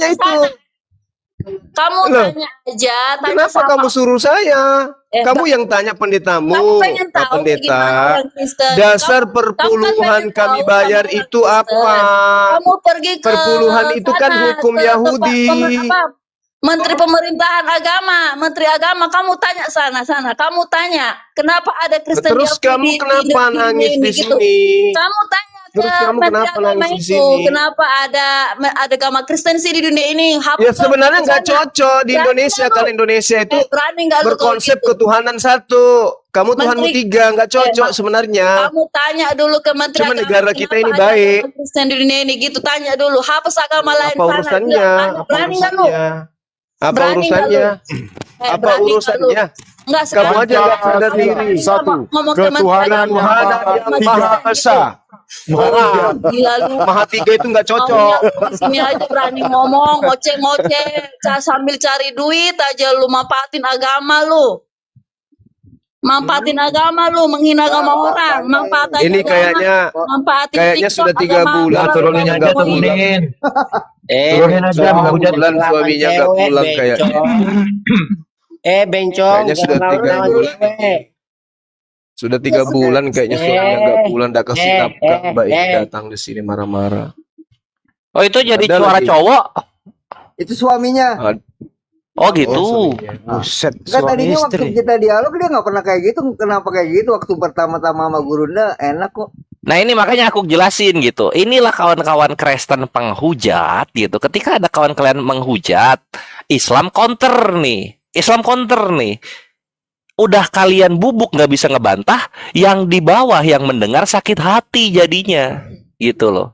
tanya itu. Kamu tanya aja. Tanya Kenapa kamu suruh saya? Kamu yang tanya pendetamu, Pak Pendeta. Dasar perpuluhan kami bayar itu apa? Kamu pergi ke perpuluhan itu kan hukum Yahudi. Menteri Pemerintahan Agama, Menteri Agama, kamu tanya sana. Kamu tanya, kenapa ada Kristen Terus kamu kenapa nangis di sini? Kamu tanya Terus kamu kenapa nangis di sini? Kenapa ada agama Kristen sih di dunia ini? Ya sebenarnya nggak cocok di Indonesia. Kalau Indonesia itu berkonsep ketuhanan satu. Kamu Tuhanmu tiga, nggak cocok sebenarnya. Kamu tanya dulu ke Menteri Cuma negara kita ini baik. Kristen di dunia ini gitu, tanya dulu. Hapus agama lain. Apa urusannya? Apa urusannya? Apa urusannya? Enggak, kamu aja nggak sadar diri. Satu, ketuhanan yang Maha Esa. Maha tiga itu nggak cocok. Sini aja berani ngomong, ngoceh-ngoceh, sambil cari duit aja lu, manfaatin agama lu. Manfaatin agama lu, menghina agama orang, manfaatin ini kayaknya sudah 3 bulan turunin aja turunin. Turunin aja bulan suaminya nggak pulang kayaknya. Bencong. Kayaknya sudah 3 bulan. Sudah 3 bulan kayaknya suaminya nggak pulang, nggak kasih nafkah. Mbak ini datang di sini marah-marah. Oh itu jadi suara cowok? Itu suaminya. Oh gitu. Buset, kan tadinya waktu kita dialog dia nggak pernah kayak gitu. Kenapa kayak gitu? Waktu pertama-tama sama Gurunda enak kok. Nah ini makanya aku jelasin gitu. Inilah kawan-kawan Kristen penghujat gitu. Ketika ada kawan kalian menghujat, Islam counter nih. Udah kalian bubuk nggak bisa ngebantah, yang di bawah yang mendengar sakit hati jadinya gitu loh.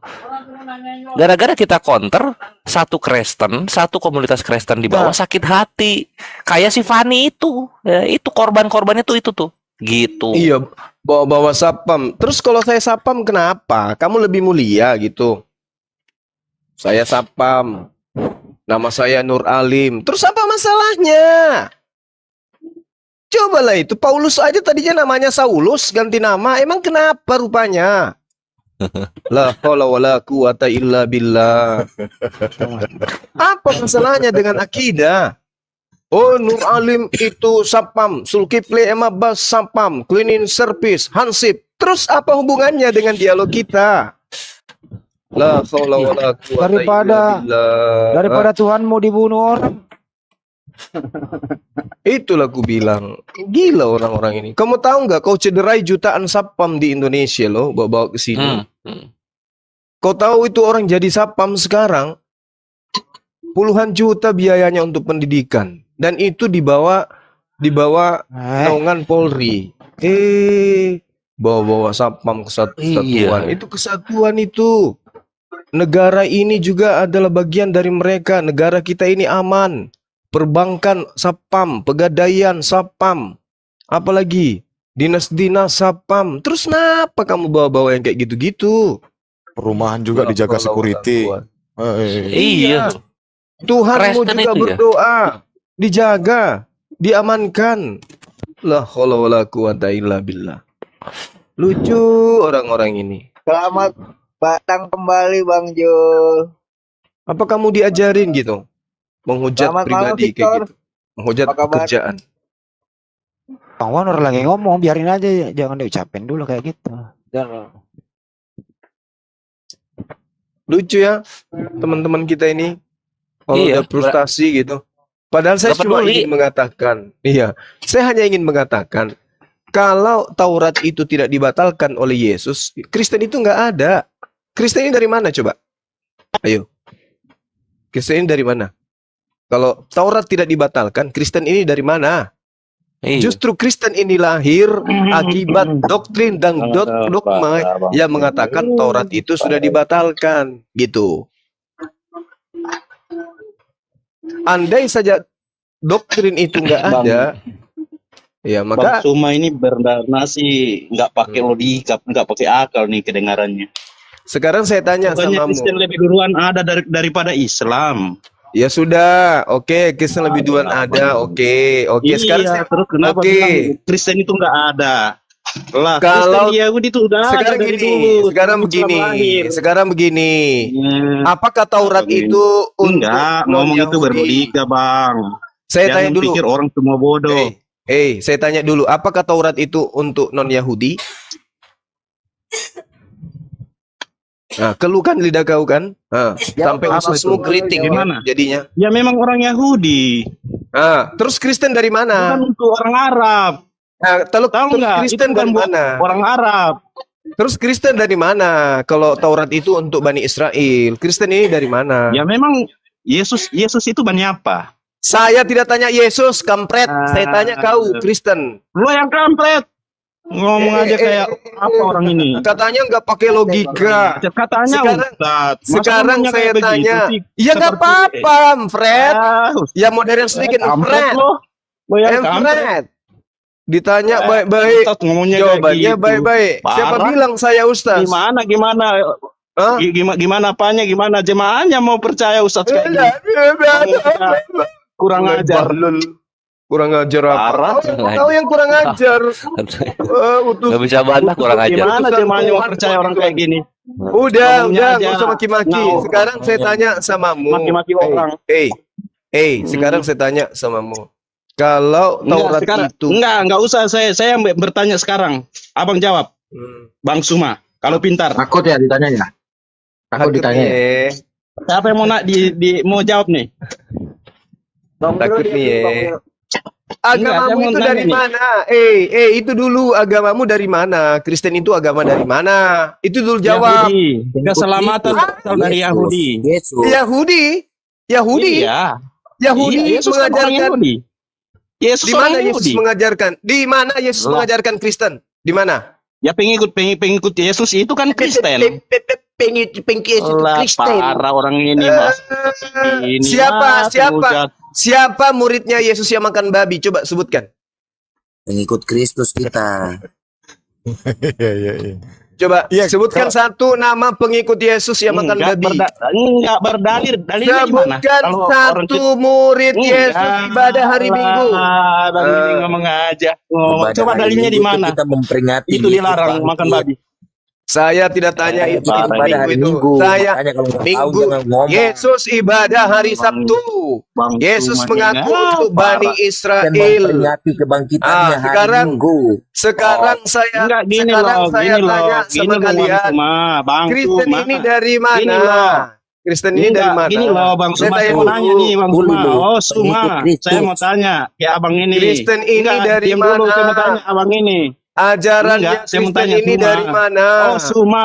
Gara-gara kita counter, satu komunitas Kristen di bawah sakit hati. Kayak si Fani itu. Ya, itu korban-korbannya tuh itu tuh. Gitu. Iya, bawa sapam. Terus kalau saya sapam kenapa? Kamu lebih mulia gitu. Saya sapam. Nama saya Nur Alim. Terus apa masalahnya? Cobalah itu. Paulus aja tadinya namanya Saulus, ganti nama. Emang kenapa rupanya? La haula wala quwata illa billah. Apa masalahnya dengan akidah? Oh, Nur Alim itu sapam, Zulkifli Emabas sapam, cleaning service, hansip. Terus apa hubungannya dengan dialog kita? La haula wala quwata illa billah. Daripada Tuhanmu dibunuh orang. Itulah aku bilang, gila orang-orang ini. Kamu tahu nggak? Kau cederai jutaan sapam di Indonesia loh, bawa ke sini. Kau tahu itu orang jadi sapam sekarang puluhan juta biayanya untuk pendidikan, dan itu dibawa naungan Polri. Bawa sapam kesatuan. Iya. Itu kesatuan itu. Negara ini juga adalah bagian dari mereka. Negara kita ini aman. Perbankan sapam, pegadaian sapam, apalagi dinas-dinas sapam. Terus kenapa kamu bawa-bawa yang kayak gitu-gitu? Perumahan juga dijaga security. Iya. Tuhanmu juga berdoa, dijaga, diamankan. La haula wala quwata illa billah. Lucu orang-orang ini. Selamat datang kembali Bang Jul. Apa kamu diajarin gitu? Menghujat pribadi kayak gitu, menghujat pekerjaan. Bang Wan orang lagi ngomong, biarin aja, jangan diucapin dulu kayak gitu. Lucu ya teman-teman kita ini kalau udah frustasi gitu. Padahal saya cuma ingin mengatakan, saya hanya ingin mengatakan kalau Taurat itu tidak dibatalkan oleh Yesus, Kristen itu nggak ada. Kristen ini dari mana coba? Ayo, Kristen ini dari mana? Kalau Taurat tidak dibatalkan, Kristen ini dari mana? Justru Kristen ini lahir akibat doktrin dan dogma yang mengatakan Taurat itu sudah dibatalkan, gitu. Andai saja doktrin itu nggak ada, ya maka Bang Suma ini bernarasi nggak pakai logika, nggak pakai akal nih kedengarannya. Sekarang saya tanya sama Kristen lebih duluan ada daripada Islam. Ya sudah, oke, Kristen lebih duluan ada, oke. Sekarang terus kenapa bilang Kristen itu nggak ada? Lah, Kalau Kristen Yahudi itu udah ada sekarang dari gini, dulu. sekarang sebelum Islam begini, lahir. sekarang begini. Apakah Taurat Begini. itu untuk Enggak, ngomong itu non-Yahudi? berlogika, Bang. Saya tanya Jangan dulu. pikir orang semua bodoh. Saya tanya dulu, apakah Taurat itu untuk non-Yahudi? Nah, keluhkan lidah kau kan? Nah, sampai apa ususmu itu? keriting Gimana? jadinya. Ya memang orang Yahudi, Nah, terus Kristen dari mana? bukan untuk orang Arab. Nah, Tahu terus nggak? Kristen Itu bukan dari buat mana? orang Arab. Terus Kristen dari mana? Kalau Taurat itu untuk Bani Israel, Kristen ini dari mana? Ya memang Yesus itu banyak apa? Saya tidak tanya Yesus, kampret. Saya tanya kau, Kristen. Lo yang kampret. Ngomong aja kayak apa orang ini? Katanya nggak pakai logika. Katanya Sekarang- Ustaz. Masa Sekarang ngomongnya saya kayak begitu tanya, sih? ya nggak Seperti- apa-apa, Fred. Ah, Ya modern sedikit, kampret Fred. lo yang kampret. Fred. Ditanya baik-baik, Ustaz ngomongnya kayak jawabannya gitu. baik-baik. Siapa Parah. bilang saya Ustaz? Gimana? Hah? Gimana apanya? Gimana jemaahnya mau percaya Ustaz kayak gini? Kurang ajar. Kurang ajar Parah. apa? Kau yang kurang ajar. Nggak bisa bantah, kurang ajar. Gimana jemaahnya mau percaya orang kayak gini? Udah, Ngomongnya aja. nggak usah maki-maki. Nah, Sekarang saya tanya samamu. Maki-maki orang. Sekarang saya tanya samamu. Kalau Taurat itu, Enggak usah saya bertanya sekarang. Abang jawab, Bang Suma. Kalau pintar. Takut ya ditanya. Takut ditanya. ya. Siapa yang mau mau jawab nih? Takut nih ya. Agamamu Enggak, saya mau itu nanya dari nih. mana? Itu dulu agamamu dari mana? Kristen itu agama dari mana? Itu dulu jawab. Yahudi. Keselamatan berasal dari Yahudi. Yahudi. Iya. Yahudi Iya, Yesus kan orang mengajarkan. Yahudi. Yesus Di mana orang Yesus Yahudi. mengajarkan? Di mana Yesus Lah. mengajarkan Kristen? Di mana? Ya pengikut Yesus itu kan Kristen. Pengikut Lah, parah orang ini mas. Ini Siapa? mas, Siapa? hujat. Siapa muridnya Yesus yang makan babi? Coba sebutkan. Pengikut Kristus kita. Coba sebutkan satu nama pengikut Yesus yang makan babi. Enggak berdalil. Dalilnya gimana? Sebutkan Kalau orang satu murid Enggak. Yesus ibadah hari Minggu. Dalilnya ngomong aja. Ngomong. Coba Ibadah dalilnya hari di Minggu mana? Kita memperingati Itu dilarang makan babi. Saya tidak tanya itu parah. Ibadah hari itu. Minggu. Saya Makanya kalau nggak tahu Minggu. jangan ngomong. Yesus ibadah hari Sabtu. Bang Yesus Suma mengaku ini, untuk Bani Dan Israel. memperingati kebangkitannya hari sekarang- Minggu. Sekarang saya Enggak gini sekarang loh, saya gini loh, tanya gini sama loh, kalian. Bang Suma, Bang Kristen Suma. ini dari mana? Gini loh. Kristen ini dari mana? Gini loh Bang Saya Suma, tanya saya mau dulu. nanya nih Bang Dulu, Suma. dulu. Oh Suma, Pengikut Kristus. saya mau tanya ya abang ini. Kristen ini Enggak, dari diam dulu, mana? saya mau tanya abang ini. Ajarannya Enggak, saya mau Kristen tanya ini Suma. dari mana? Oh Suma.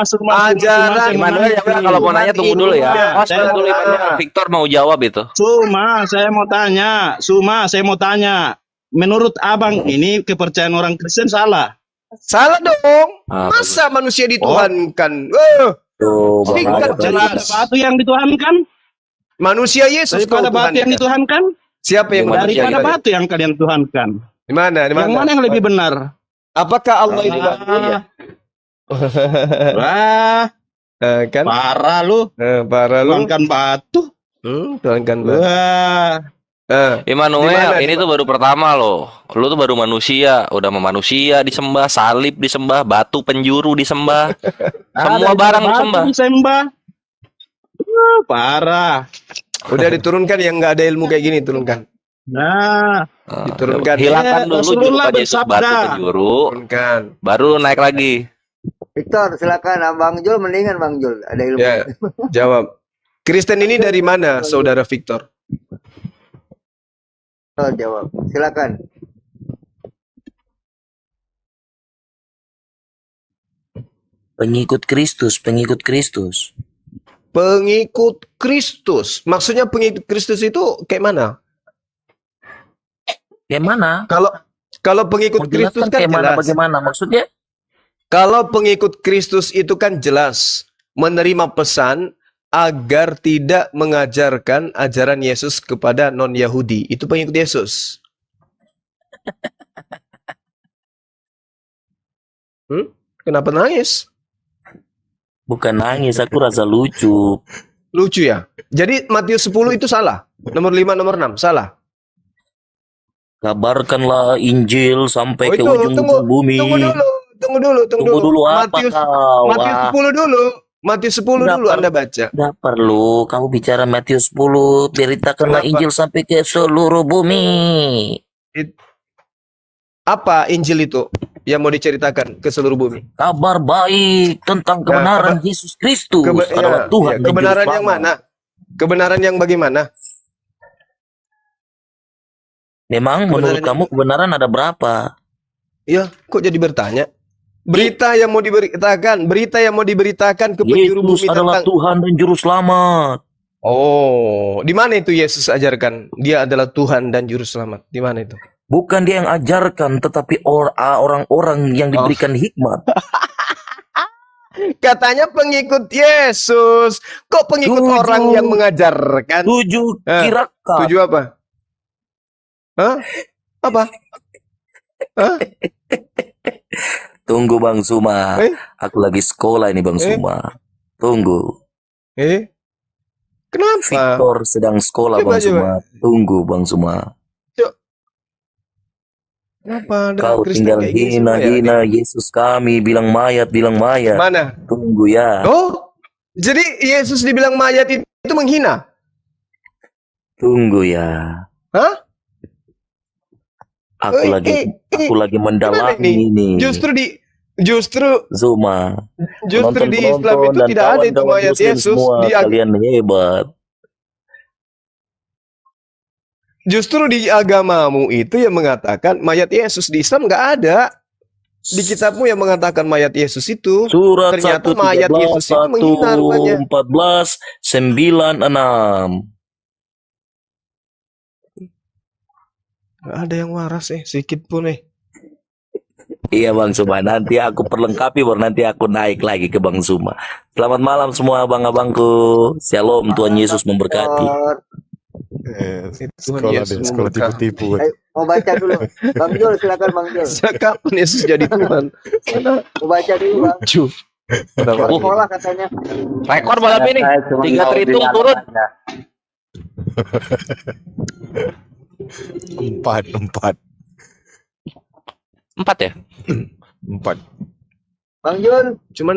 Ajaran saya mau Gimana nanya ya? nih. Kalau mau nanya tunggu dulu ya. Iya, Mas, saya tunggu dulu mau Imannya. nanya. Victor mau jawab itu. Suma, saya mau tanya. Suma, saya mau tanya. Menurut abang ini kepercayaan orang Kristen salah? Salah dong. Ah, Masa manusia dituhankan? Tuh, Ini Bang kan Aldo. Daripada batu yang dituhankan? manusia Yesus kau Daripada batu yang tuhankan. dituhankan? Siapa yang Manusia manusia? Daripada Gimana? batu yang kalian tuhankan. Di mana? Di Yang mana? mana yang lebih benar? Apakah Allah itu batu? Ah. Wah, Kan? parah lu. Parah lu. Tuhankan batu. Tuhankan batu. Wah, Immanuel, Di mana? ini tuh baru pertama loh. Lu tuh baru manusia, udah sama manusia disembah, salib disembah, batu penjuru disembah, semua ada barang batu disembah. disembah. Wah, parah. Udah diturunkan yang nggak ada ilmu kayak gini turunkan. Nah, Nah, Diturunkan. hilangkan Ya, dulu Rasulullah julukan Yesus bersabda. batu penjuru, Turunkan. baru lu naik lagi. Victor, silakan Bang Jul, mendingan Bang Jul ada ilmu. Ya, jawab. Kristen ini dari mana, Saudara Victor? Oh, jawab. Silakan. Pengikut Kristus, pengikut Kristus. Pengikut Kristus. Maksudnya pengikut Kristus itu kayak mana? Kayak mana? Kalau pengikut Kristus Menjelaskan kan kayak mana jelas. bagaimana maksudnya? Kalau pengikut Kristus itu kan jelas menerima pesan agar tidak mengajarkan ajaran Yesus kepada non-Yahudi. Itu pengikut Yesus. Kenapa nangis? Bukan nangis, aku rasa lucu. Lucu ya. Jadi Matius 10 itu salah. Nomor 5, nomor 6 salah. Kabarkanlah Injil sampai Oh, ke itu, ujung-ujung bumi. tunggu dulu. Tunggu dulu apa Matius kau? Matius 10 dulu. Matius 10 Nggak dulu per- Anda baca. nggak perlu kamu bicara Matius 10. Beritakanlah Kenapa? Injil sampai ke seluruh bumi. Apa Injil itu yang mau diceritakan ke seluruh bumi? Kabar baik tentang kebenaran Yesus Kristus adalah Tuhan dan Juru kebenaran yang Selamat. mana? Kebenaran yang bagaimana? Memang menurut Kebenaran kamu kebenaran ada berapa? Ya, kok jadi bertanya? Berita yang mau diberitakan ke penjuru Yesus bumi adalah tentang Tuhan dan Juru Selamat. Oh, di mana itu Yesus ajarkan? Dia adalah Tuhan dan Juru Selamat. Di mana itu? Bukan dia yang ajarkan, tetapi orang-orang yang diberikan hikmat. Katanya pengikut Yesus. Kok pengikut Tujuh. orang yang mengajarkan? 7 Eh, kirakat. Tujuh apa? Hah? Apa? Hah? Tunggu Bang Suma. Eh? Aku lagi sekolah ini Bang Eh? Suma. Tunggu. Kenapa? Victor sedang sekolah Coba, Bang Suma. Tunggu Bang Suma. Kenapa ada Kau Kristen tinggal kayak gini semua ya? hina-hina Yesus kami. Bilang mayat. Mana? Tunggu ya. Oh, jadi Yesus dibilang mayat itu menghina? Tunggu ya. Hah? Aku lagi mendalami ini? ini. Justru Zuma. di Islam Penonton-penonton itu dan tidak ada itu kawan-kawan mayat Muslim Yesus. semua, kalian hebat. Justru di agamamu itu yang mengatakan mayat Yesus, di Islam nggak ada. Di kitabmu yang mengatakan mayat Yesus itu. Surat Ternyata 1 mayat Yesus itu menghina rupanya. 14 96. Nggak ada yang waras sedikit pun Iya Bang Suma, nanti aku perlengkapi baru nanti aku naik lagi ke Bang Suma. Selamat malam semua abang-abangku. Shalom, Tuhan Yesus memberkati. Sekolah tipu-tipu. Mau baca dulu. Bang Jul, silakan Bang Jul. Sejak kapan Yesus jadi Tuhan? Mau baca dulu Bang. Sekolah katanya. Rekor malam ini. 3 tritung turun. 4 4 ya? 4. Bang Jul, Cuman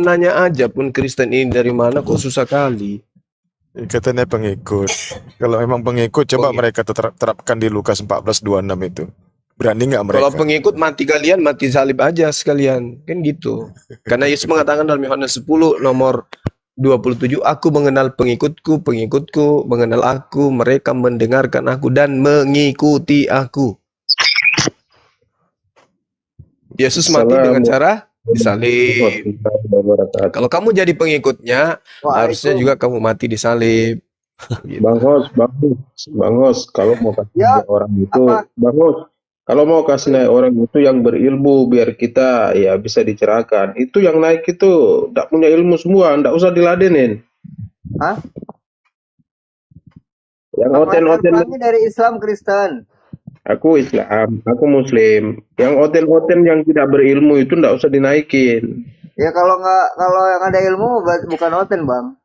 nanya aja pun Kristen ini dari mana kok susah kali. Katanya pengikut. Kalau memang pengikut, coba mereka terapkan di Lukas 14:26 itu. Berani nggak mereka? Kalau pengikut mati kalian, mati salib aja sekalian. Kan gitu. Karena Yesus mengatakan dalam Yohanes 10 nomor 27, aku mengenal pengikutku mengenal aku, mereka mendengarkan aku dan mengikuti aku. Yesus mati dengan cara disalib. Kalau kamu jadi pengikutnya, harusnya juga kamu mati disalib. Gitu. Bang Hos, kalau mau kasih Ya, orang itu, apa? Bang Hos, kalau mau kasih naik orang itu yang berilmu biar kita ya bisa dicerahkan. Itu yang naik itu tidak punya ilmu semua, tidak usah diladenin. Hah? Yang Bang hotel-hotel, Kami dari Islam Kristen. aku Islam, aku Muslim. Yang hotel-hotel yang tidak berilmu itu tidak usah dinaikin. Ya kalau yang ada ilmu bukan hotel Bang.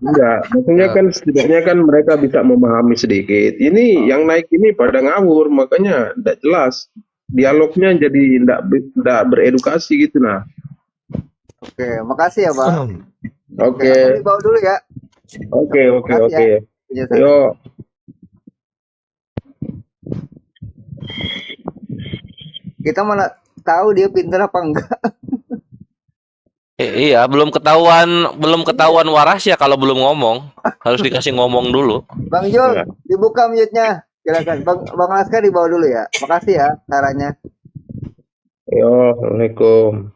Enggak, maksudnya kan setidaknya kan mereka bisa memahami sedikit. Ini yang naik ini pada ngawur, makanya tidak jelas. Dialognya jadi tidak beredukasi gitu nah. Oke, makasih ya Bang. Oke, Aku dibawa dulu ya. oke. Iya, saya. Yuk. Kita mana tahu dia pintar apa enggak. Iya, belum ketahuan waras ya kalau belum ngomong. Harus dikasih ngomong dulu. Bang Jul, dibuka mute-nya. Silakan. Bang Laskar dibawa dulu ya. Makasih ya sarannya. Yo, Assalamualaikum.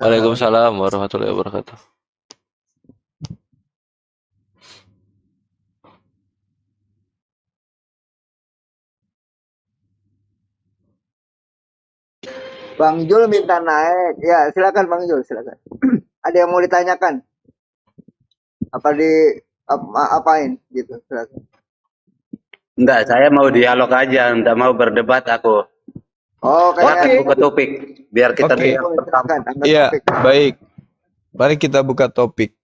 Waalaikumsalam warahmatullahi wabarakatuh. Bang Jul minta naik. Ya, silakan Bang Jul, silakan. Ada yang mau ditanyakan? Apain gitu, silakan. Enggak, saya mau dialog aja, enggak mau berdebat aku. Oh, Silakan buka topik biar kita Oke. silakan. angkat Iya, topik. baik. Mari kita buka topik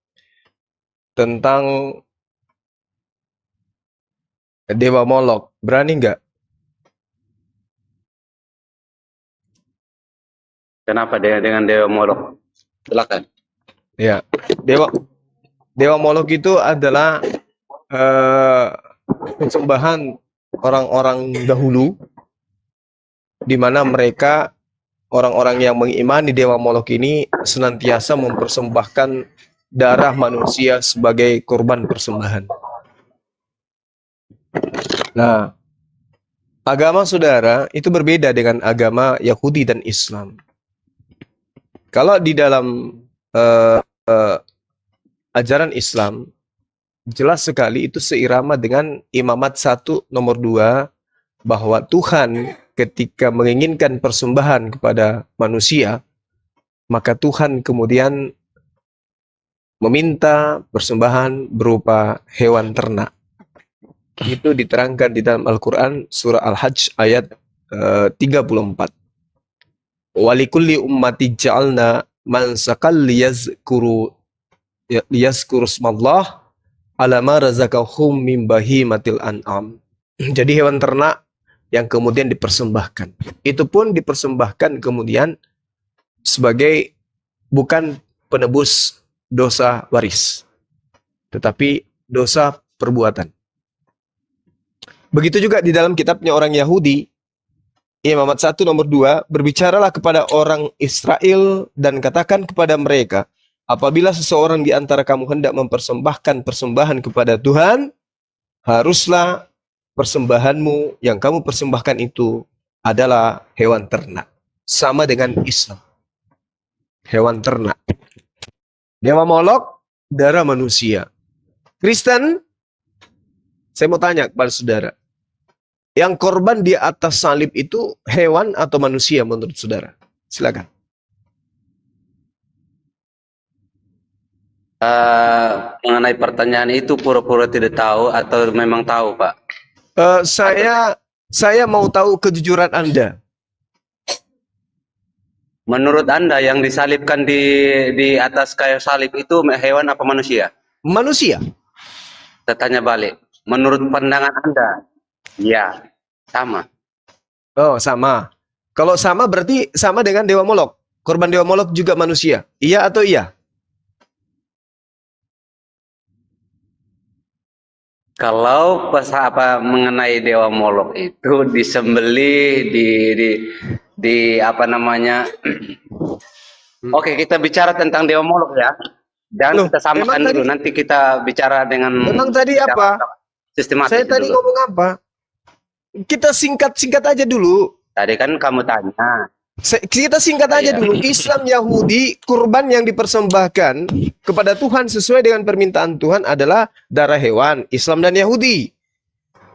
tentang Dewa Molok. Berani nggak? Kenapa dengan Dewa Molok? Silakan. Ya, Dewa Molok itu adalah persembahan orang-orang dahulu, di mana mereka orang-orang yang mengimani Dewa Molok ini senantiasa mempersembahkan darah manusia sebagai korban persembahan. Nah, agama saudara itu berbeda dengan agama Yahudi dan Islam. Kalau di dalam ajaran Islam, jelas sekali itu seirama dengan imamat 1 nomor 2, bahwa Tuhan ketika menginginkan persembahan kepada manusia, maka Tuhan kemudian meminta persembahan berupa hewan ternak. Itu diterangkan di dalam Al-Quran surah Al-Hajj ayat 34. Walikulli ummati ja'alna mansakal liyazkuru smallah ala ma razaqahum min bahimatil an'am. Jadi hewan ternak yang kemudian dipersembahkan. Itu pun dipersembahkan kemudian sebagai bukan penebus dosa waris, tetapi dosa perbuatan. Begitu juga di dalam kitabnya orang Yahudi, Imamat 1 nomor 2, berbicaralah kepada orang Israel dan katakan kepada mereka, apabila seseorang di antara kamu hendak mempersembahkan persembahan kepada Tuhan, haruslah persembahanmu yang kamu persembahkan itu adalah hewan ternak. Sama dengan Islam. Hewan ternak. Dewa Molok, darah manusia. Kristen, saya mau tanya kepada saudara, yang korban di atas salib itu hewan atau manusia menurut saudara? Silakan. Mengenai pertanyaan itu pura-pura tidak tahu atau memang tahu, Pak? Saya mau tahu kejujuran Anda. Menurut Anda yang disalibkan di atas kayu salib itu hewan apa manusia? Manusia. Saya tanya balik. Menurut pandangan Anda, ya, sama. Oh, sama. Kalau sama berarti sama dengan Dewa Molok. Korban Dewa Molok juga manusia. Iya atau iya? Kalau mengenai Dewa Molok itu disembelih di apa namanya? Oke, kita bicara tentang Dewa Molok ya. Jangan kita samakan dulu. Nanti kita bicara dengan. Memang tadi apa? Sistematis. Saya tadi dulu. ngomong apa? Kita singkat aja dulu. Tadi kan kamu tanya. Kita singkat aja dulu. Islam, Yahudi, kurban yang dipersembahkan kepada Tuhan sesuai dengan permintaan Tuhan adalah darah hewan. Islam dan Yahudi.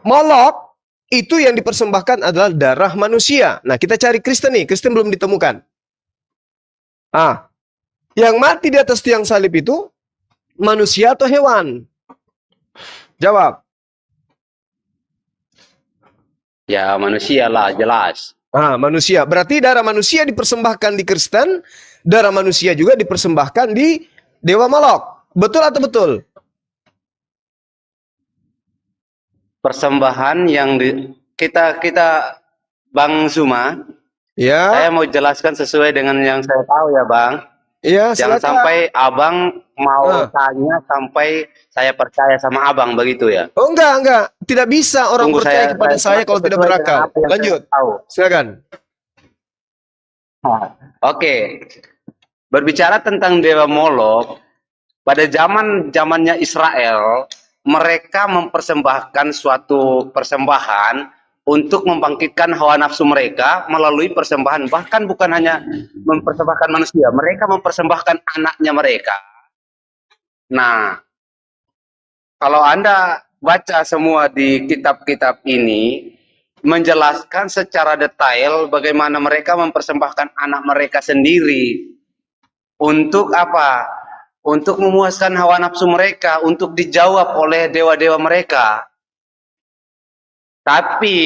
Molok itu yang dipersembahkan adalah darah manusia. Nah, kita cari Kristen nih. Kristen belum ditemukan. Yang mati di atas tiang salib itu manusia atau hewan? Jawab. Ya manusia lah, jelas. Manusia. Berarti darah manusia dipersembahkan di Kristen, darah manusia juga dipersembahkan di Dewa Molok. Betul atau betul? Persembahan yang kita Bang Zuma. Ya. Saya mau jelaskan sesuai dengan yang saya tahu ya, Bang. Iya, Jangan silakan. sampai Abang mau tanya sampai saya percaya sama Abang begitu ya. Oh, enggak. Tidak bisa orang Tunggu percaya kepada saya kalau tidak berakal. Lanjut. Silakan. Oke. Berbicara tentang Dewa Molok, pada zamannya Israel, mereka mempersembahkan suatu persembahan untuk membangkitkan hawa nafsu mereka melalui persembahan. Bahkan bukan hanya mempersembahkan manusia, mereka mempersembahkan anaknya mereka. Nah, kalau Anda baca semua di kitab-kitab ini, menjelaskan secara detail bagaimana mereka mempersembahkan anak mereka sendiri. Untuk apa? Untuk memuaskan hawa nafsu mereka, untuk dijawab oleh dewa-dewa mereka. Tapi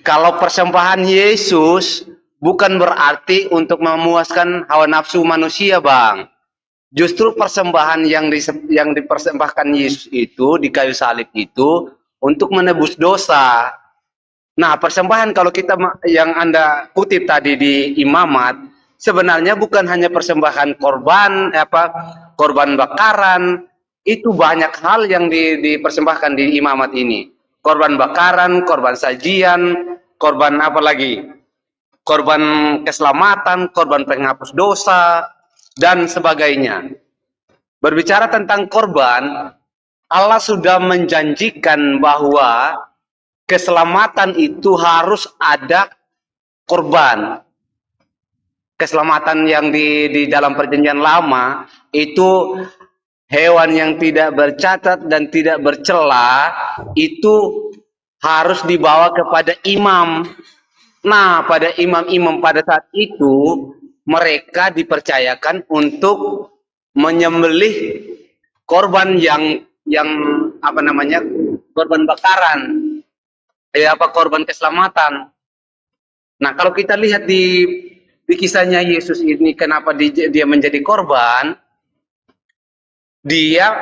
kalau persembahan Yesus bukan berarti untuk memuaskan hawa nafsu manusia, Bang. Justru persembahan yang dipersembahkan Yesus itu di kayu salib itu untuk menebus dosa. Nah, persembahan kalau kita yang Anda kutip tadi di Imamat sebenarnya bukan hanya persembahan korban korban bakaran, itu banyak hal yang dipersembahkan di imamat ini. Korban bakaran, korban sajian, korban apa lagi? Korban keselamatan, korban penghapus dosa, dan sebagainya. Berbicara tentang korban, Allah sudah menjanjikan bahwa keselamatan itu harus ada korban. Keselamatan yang di dalam perjanjian lama itu hewan yang tidak bercacat dan tidak bercela itu harus dibawa kepada imam. Nah, pada imam-imam pada saat itu mereka dipercayakan untuk menyembelih korban yang apa namanya, korban bakaran, korban keselamatan. Nah, kalau kita lihat di kisahnya Yesus ini, kenapa dia menjadi korban? Dia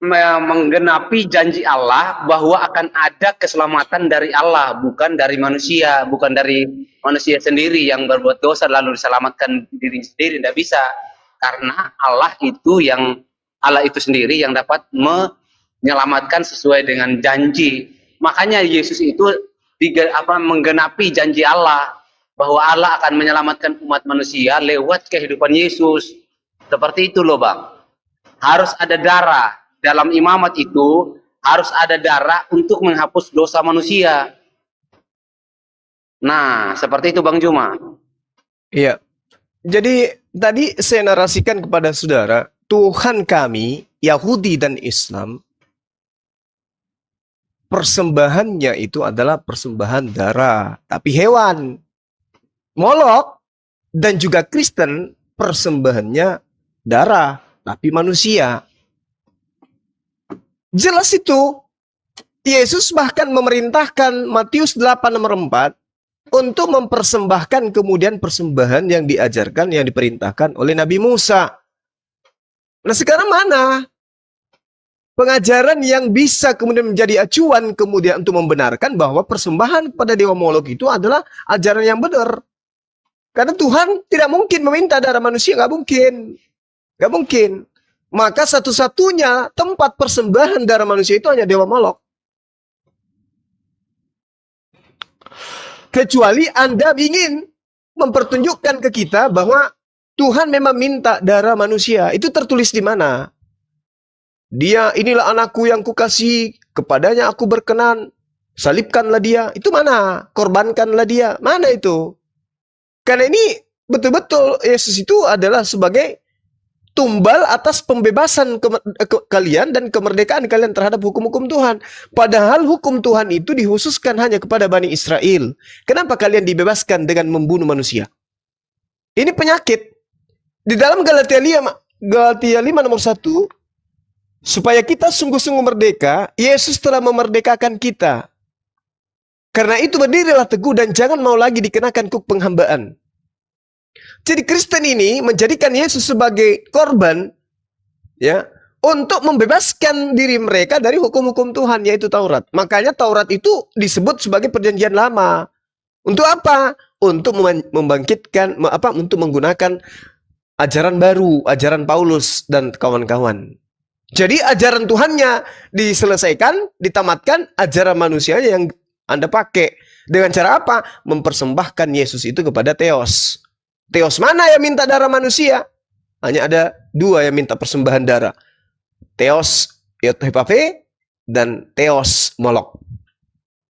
menggenapi janji Allah bahwa akan ada keselamatan dari Allah, bukan dari manusia, bukan dari manusia sendiri yang berbuat dosa lalu diselamatkan diri sendiri. Tidak bisa, karena Allah itu sendiri yang dapat menyelamatkan sesuai dengan janji. Makanya Yesus itu menggenapi janji Allah bahwa Allah akan menyelamatkan umat manusia lewat kehidupan Yesus. Seperti itu loh, Bang. Harus ada darah. Dalam imamat itu harus ada darah untuk menghapus dosa manusia. Nah, seperti itu Bang Juma. Iya. Jadi tadi saya narasikan kepada saudara, Tuhan kami, Yahudi dan Islam, persembahannya itu adalah persembahan darah, tapi hewan. Molok dan juga Kristen persembahannya darah, tapi manusia. Jelas itu. Yesus bahkan memerintahkan Matius 8 nomor 4 untuk mempersembahkan kemudian persembahan yang diajarkan, yang diperintahkan oleh Nabi Musa. Nah, sekarang mana pengajaran yang bisa kemudian menjadi acuan kemudian untuk membenarkan bahwa persembahan kepada Dewa Molok itu adalah ajaran yang benar? Karena Tuhan tidak mungkin meminta darah manusia, nggak mungkin. Nggak mungkin. Maka satu-satunya tempat persembahan darah manusia itu hanya Dewa Molok. Kecuali Anda ingin mempertunjukkan ke kita bahwa Tuhan memang minta darah manusia. Itu tertulis di mana? Dia, inilah anakku yang kukasihi, kepadanya aku berkenan. Salibkanlah dia. Itu mana? Korbankanlah dia. Mana itu? Karena ini betul-betul Yesus itu adalah sebagai tumbal atas pembebasan kalian dan kemerdekaan kalian terhadap hukum-hukum Tuhan. Padahal hukum Tuhan itu dikhususkan hanya kepada Bani Israel. Kenapa kalian dibebaskan dengan membunuh manusia? Ini penyakit. Di dalam Galatia 5 nomor 1, supaya kita sungguh-sungguh merdeka, Yesus telah memerdekakan kita. Karena itu berdirilah teguh dan jangan mau lagi dikenakan kuk penghambaan. Jadi Kristen ini menjadikan Yesus sebagai korban, ya, untuk membebaskan diri mereka dari hukum-hukum Tuhan, yaitu Taurat. Makanya Taurat itu disebut sebagai perjanjian lama. Untuk apa? Untuk membangkitkan, untuk menggunakan ajaran baru, ajaran Paulus dan kawan-kawan. Jadi ajaran Tuhannya diselesaikan, ditamatkan, ajaran manusianya yang Anda pakai. Dengan cara apa? Mempersembahkan Yesus itu kepada Theos. Theos mana yang minta darah manusia? Hanya ada dua yang minta persembahan darah. Theos Yothepape dan Theos Molok.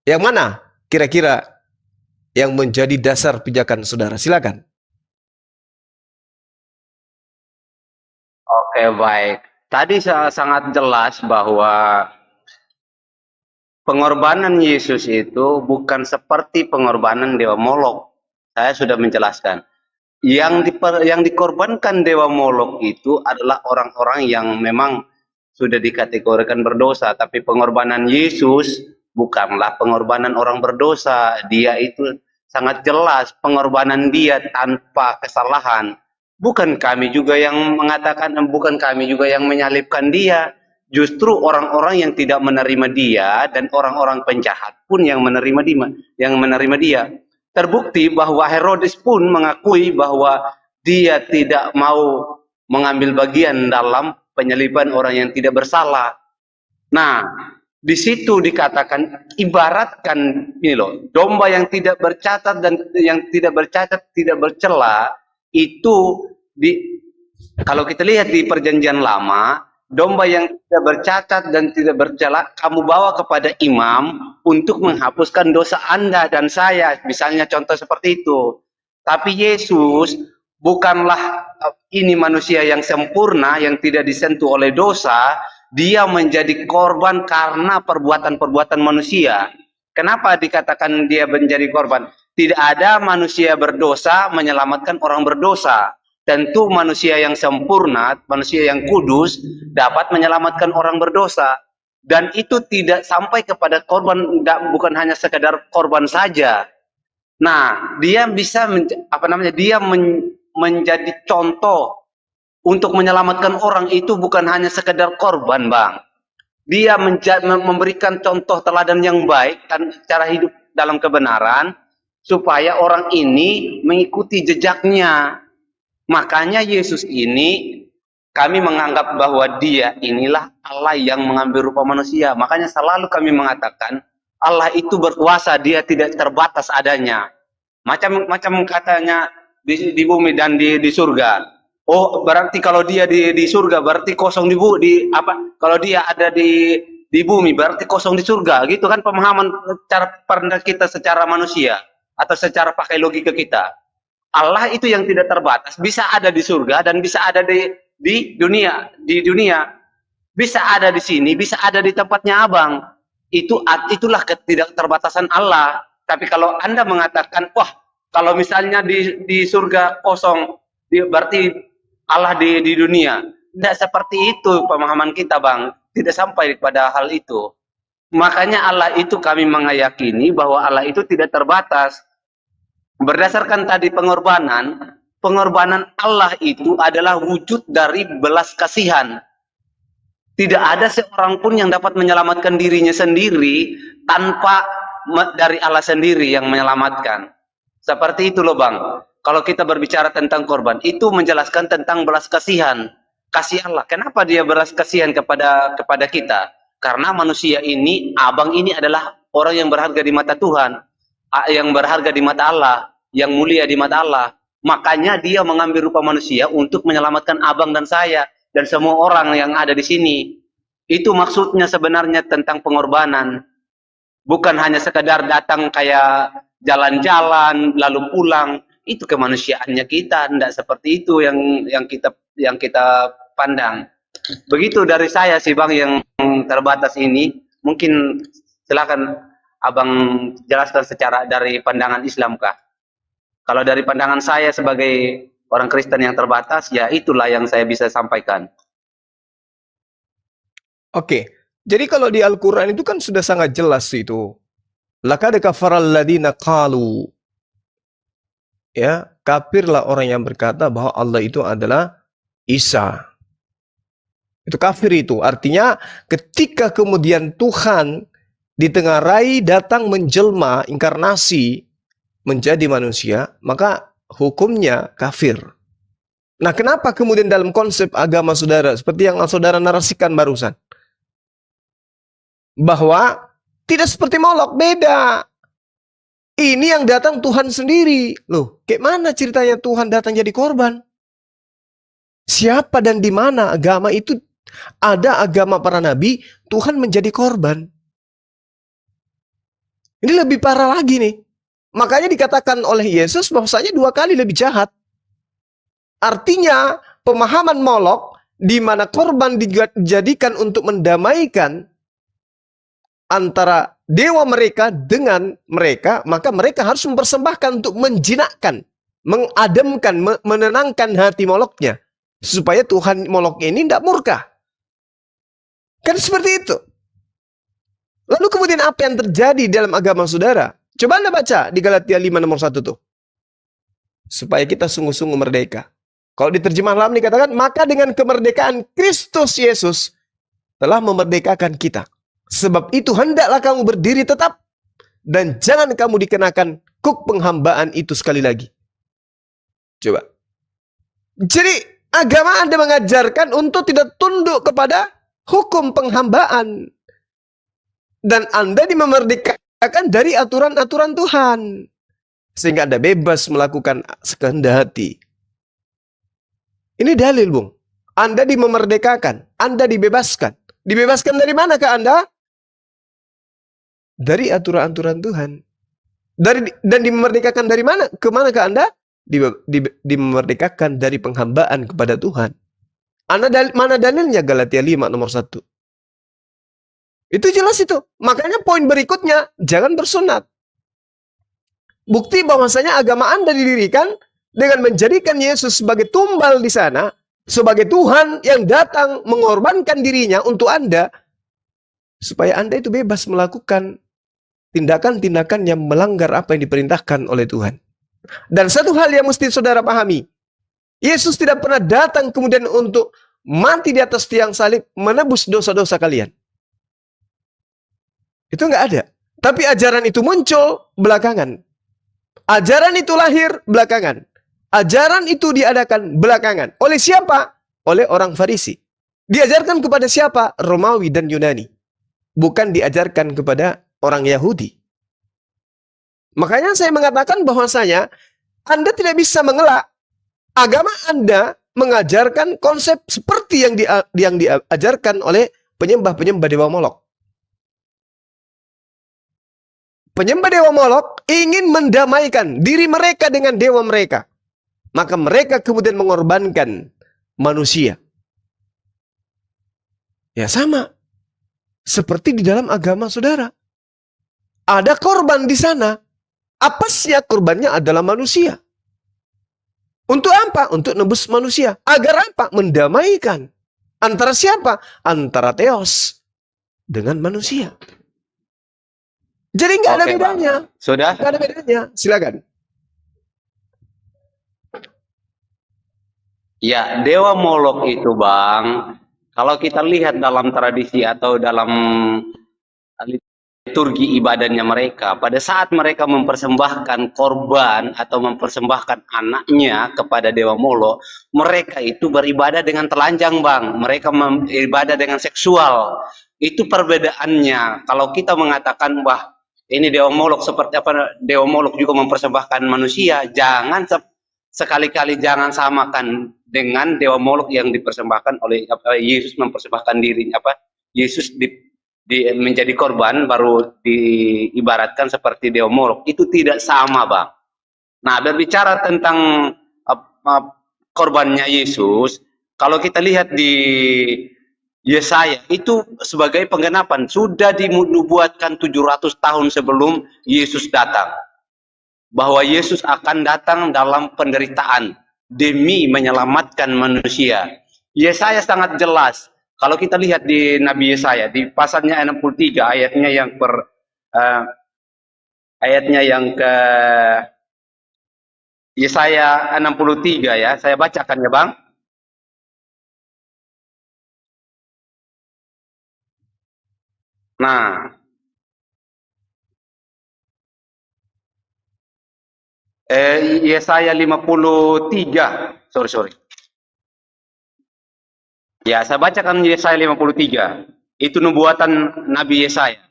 Yang mana kira-kira yang menjadi dasar pijakan saudara? Silakan. Oke, baik. Tadi sangat jelas bahwa pengorbanan Yesus itu bukan seperti pengorbanan Dewa Molok. Saya sudah menjelaskan. Yang dikorbankan Dewa Molok itu adalah orang-orang yang memang sudah dikategorikan berdosa. Tapi pengorbanan Yesus bukanlah pengorbanan orang berdosa. Dia itu sangat jelas pengorbanan dia tanpa kesalahan. Bukan kami juga yang mengatakan, bukan kami juga yang menyalibkan dia. Justru orang-orang yang tidak menerima dia dan orang-orang penjahat pun yang menerima dia. terbukti bahwa Herodes pun mengakui bahwa dia tidak mau mengambil bagian dalam penyaliban orang yang tidak bersalah. Nah, di situ dikatakan, ibaratkan ini loh, domba yang tidak bercacat dan yang tidak bercacat, tidak bercela, itu kalau kita lihat di Perjanjian Lama, domba yang tidak bercacat dan tidak bercela kamu bawa kepada imam untuk menghapuskan dosa Anda dan saya, misalnya contoh seperti itu. Tapi Yesus bukanlah ini manusia yang sempurna, yang tidak disentuh oleh dosa. Dia menjadi korban karena perbuatan-perbuatan manusia. Kenapa dikatakan dia menjadi korban? Tidak ada manusia berdosa menyelamatkan orang berdosa. Tentu manusia yang sempurna, manusia yang kudus dapat menyelamatkan orang berdosa. Dan itu tidak sampai kepada korban, bukan hanya sekedar korban saja. Nah, dia bisa dia menjadi contoh untuk menyelamatkan orang. Itu bukan hanya sekedar korban, Bang. Dia memberikan contoh teladan yang baik dan cara hidup dalam kebenaran supaya orang ini mengikuti jejaknya. Makanya Yesus ini kami menganggap bahwa dia inilah Allah yang mengambil rupa manusia. Makanya selalu kami mengatakan Allah itu berkuasa, dia tidak terbatas adanya. Macam katanya di bumi dan di surga. Oh, berarti kalau dia di surga berarti kosong kalau dia ada di bumi berarti kosong di surga. Gitu kan pemahaman cara pandang kita secara manusia atau secara pakai logika kita. Allah itu yang tidak terbatas, bisa ada di surga dan bisa ada di dunia, bisa ada di sini, bisa ada di tempatnya Abang. Itulah ketidakterbatasan Allah. Tapi kalau Anda mengatakan, wah, kalau misalnya di surga kosong, berarti Allah di dunia. Tidak seperti itu pemahaman kita, Bang. Tidak sampai pada hal itu. Makanya Allah itu kami meyakini bahwa Allah itu tidak terbatas. Berdasarkan tadi pengorbanan Allah itu adalah wujud dari belas kasihan. Tidak ada seorang pun yang dapat menyelamatkan dirinya sendiri tanpa dari Allah sendiri yang menyelamatkan. Seperti itu loh, Bang. Kalau kita berbicara tentang korban, itu menjelaskan tentang belas kasihan. Kasih Allah. Kenapa dia belas kasihan kepada kita? Karena manusia ini, Abang ini adalah orang yang berharga di mata Tuhan, yang berharga di mata Allah, yang mulia di mata Allah. Makanya dia mengambil rupa manusia untuk menyelamatkan Abang dan saya dan semua orang yang ada di sini. Itu maksudnya sebenarnya tentang pengorbanan. Bukan hanya sekedar datang kayak jalan-jalan lalu pulang. Itu kemanusiaannya kita, tidak seperti itu yang kita pandang. Begitu dari saya sih, Bang, yang terbatas ini. Mungkin silakan Abang jelaskan secara dari pandangan Islam kah? Kalau dari pandangan saya sebagai orang Kristen yang terbatas, ya itulah yang saya bisa sampaikan. Oke, jadi kalau di Al-Quran itu kan sudah sangat jelas itu. Laqad kafaral ladina qalu. Ya, kafirlah orang yang berkata bahwa Allah itu adalah Isa. Itu kafir itu. Artinya ketika kemudian Tuhan ditengarai datang menjelma, inkarnasi, menjadi manusia, maka hukumnya kafir. Nah, kenapa kemudian dalam konsep agama saudara, seperti yang saudara narasikan barusan, bahwa tidak seperti Molok, beda. Ini yang datang Tuhan sendiri. Loh, kayak mana ceritanya Tuhan datang jadi korban? Siapa dan di mana agama itu? Ada agama para nabi, Tuhan menjadi korban. Ini lebih parah lagi nih. Makanya dikatakan oleh Yesus bahwasanya 2 kali lebih jahat. Artinya pemahaman Molok di mana korban dijadikan untuk mendamaikan antara dewa mereka dengan mereka, maka mereka harus mempersembahkan untuk menjinakkan, mengademkan, menenangkan hati Moloknya, supaya Tuhan Molok ini tidak murka. Kan seperti itu. Lalu kemudian apa yang terjadi dalam agama saudara? Coba Anda baca di Galatia 5 nomor 1 tuh. Supaya kita sungguh-sungguh merdeka. Kalau di terjemahan lama dikatakan, maka dengan kemerdekaan Kristus Yesus telah memerdekakan kita. Sebab itu hendaklah kamu berdiri tetap dan jangan kamu dikenakan Kuk penghambaan itu sekali lagi. Coba. Jadi agama Anda mengajarkan untuk tidak tunduk kepada hukum penghambaan. Dan Anda dimerdekakan dari aturan-aturan Tuhan. Sehingga Anda bebas melakukan sekehendak hati. Ini dalil, Bung. Anda dimerdekakan. Anda dibebaskan. Dibebaskan dari manakah Anda? Dari aturan-aturan Tuhan. Dan dimerdekakan dari mana? Kemanakah Anda? Dimerdekakan dari penghambaan kepada Tuhan. Mana dalilnya? Galatia 5 nomor 1. Itu jelas itu. Makanya poin berikutnya, jangan bersunat. Bukti bahwasanya agama Anda didirikan dengan menjadikan Yesus sebagai tumbal di sana, sebagai Tuhan yang datang mengorbankan dirinya untuk Anda, supaya Anda itu bebas melakukan tindakan-tindakan yang melanggar apa yang diperintahkan oleh Tuhan. Dan satu hal yang mesti saudara pahami, Yesus tidak pernah datang kemudian untuk mati di atas tiang salib menebus dosa-dosa kalian. Itu nggak ada. Tapi ajaran itu muncul belakangan. Ajaran itu lahir belakangan. Ajaran itu diadakan belakangan. Oleh siapa? Oleh orang Farisi. Diajarkan kepada siapa? Romawi dan Yunani. Bukan diajarkan kepada orang Yahudi. Makanya saya mengatakan bahwasanya Anda tidak bisa mengelak. Agama Anda mengajarkan konsep seperti yang diajarkan oleh penyembah-penyembah dewa Molok. Penyembah dewa Molok ingin mendamaikan diri mereka dengan dewa mereka. Maka mereka kemudian mengorbankan manusia. Ya sama. Seperti di dalam agama saudara. Ada korban di sana. Apasnya korbannya adalah manusia. Untuk apa? Untuk nebus manusia. Agar apa? Mendamaikan. Antara siapa? Antara Theos dengan manusia. Jadi nggak ada bedanya. Sudah? Nggak ada bedanya. Silakan. Ya, dewa Molok itu, Bang, kalau kita lihat dalam tradisi atau dalam liturgi ibadahnya mereka, pada saat mereka mempersembahkan korban atau mempersembahkan anaknya kepada dewa Molok, mereka itu beribadah dengan telanjang, Bang. Mereka beribadah dengan seksual. Itu perbedaannya. Kalau kita mengatakan, wah, ini dewa Molok seperti apa? Dewa Molok juga mempersembahkan manusia. Jangan sekali-kali jangan samakan dengan dewa Molok yang dipersembahkan oleh Yesus, mempersembahkan dirinya, Yesus menjadi korban baru diibaratkan seperti dewa Molok. Itu tidak sama, Bang. Nah, berbicara tentang korbannya Yesus, kalau kita lihat di Yesaya itu sebagai penggenapan, sudah dinubuatkan 700 tahun sebelum Yesus datang, bahwa Yesus akan datang dalam penderitaan demi menyelamatkan manusia. Yesaya sangat jelas. Kalau kita lihat di Nabi Yesaya di pasalnya 63 ayatnya yang ke Yesaya 63 ya, saya bacakan ya, Bang. Nah, Yesaya 53, sorry. Ya, saya bacakan Yesaya 53. Itu nubuatan Nabi Yesaya.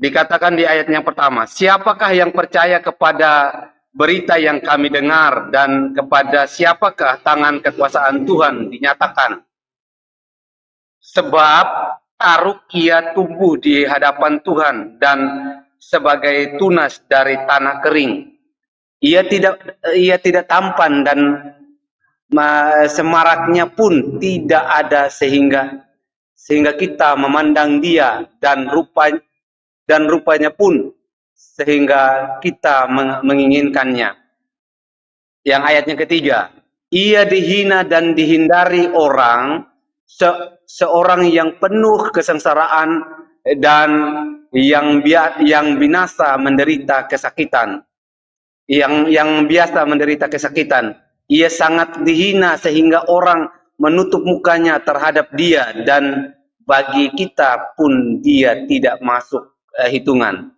Dikatakan di ayat yang pertama, siapakah yang percaya kepada berita yang kami dengar, dan kepada siapakah tangan kekuasaan Tuhan dinyatakan? Sebab taruk ia tumbuh di hadapan Tuhan, dan sebagai tunas dari tanah kering. Ia tidak tampan, dan semaraknya pun tidak ada sehingga kita memandang dia, dan rupanya pun sehingga kita menginginkannya. Yang ayatnya ketiga, ia dihina dan dihindari orang, seorang yang penuh kesengsaraan dan yang binasa menderita kesakitan. Yang biasa menderita kesakitan, ia sangat dihina sehingga orang menutup mukanya terhadap dia, dan bagi kita pun dia tidak masuk hitungan.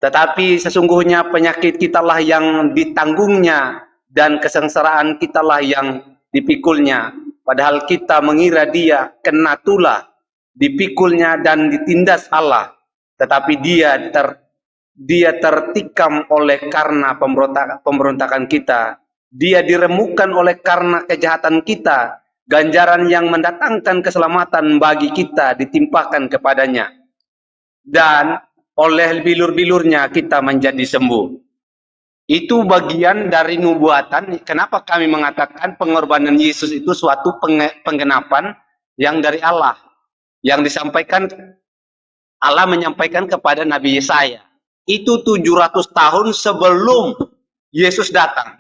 Tetapi sesungguhnya penyakit kitalah yang ditanggungnya dan kesengsaraan kitalah yang dipikulnya. Padahal kita mengira dia kena tulah, dipikulnya dan ditindas Allah. Tetapi dia tertikam oleh karena pemberontakan kita. Dia diremukkan oleh karena kejahatan kita. Ganjaran yang mendatangkan keselamatan bagi kita ditimpakan kepadanya. Dan oleh bilur-bilurnya kita menjadi sembuh. Itu bagian dari nubuatan. Kenapa kami mengatakan pengorbanan Yesus itu suatu penggenapan yang dari Allah. Yang disampaikan, Allah menyampaikan kepada Nabi Yesaya. Itu 700 tahun sebelum Yesus datang.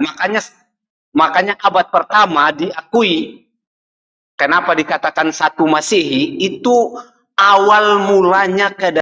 Makanya abad pertama diakui. Kenapa dikatakan satu Masehi? Itu awal mulanya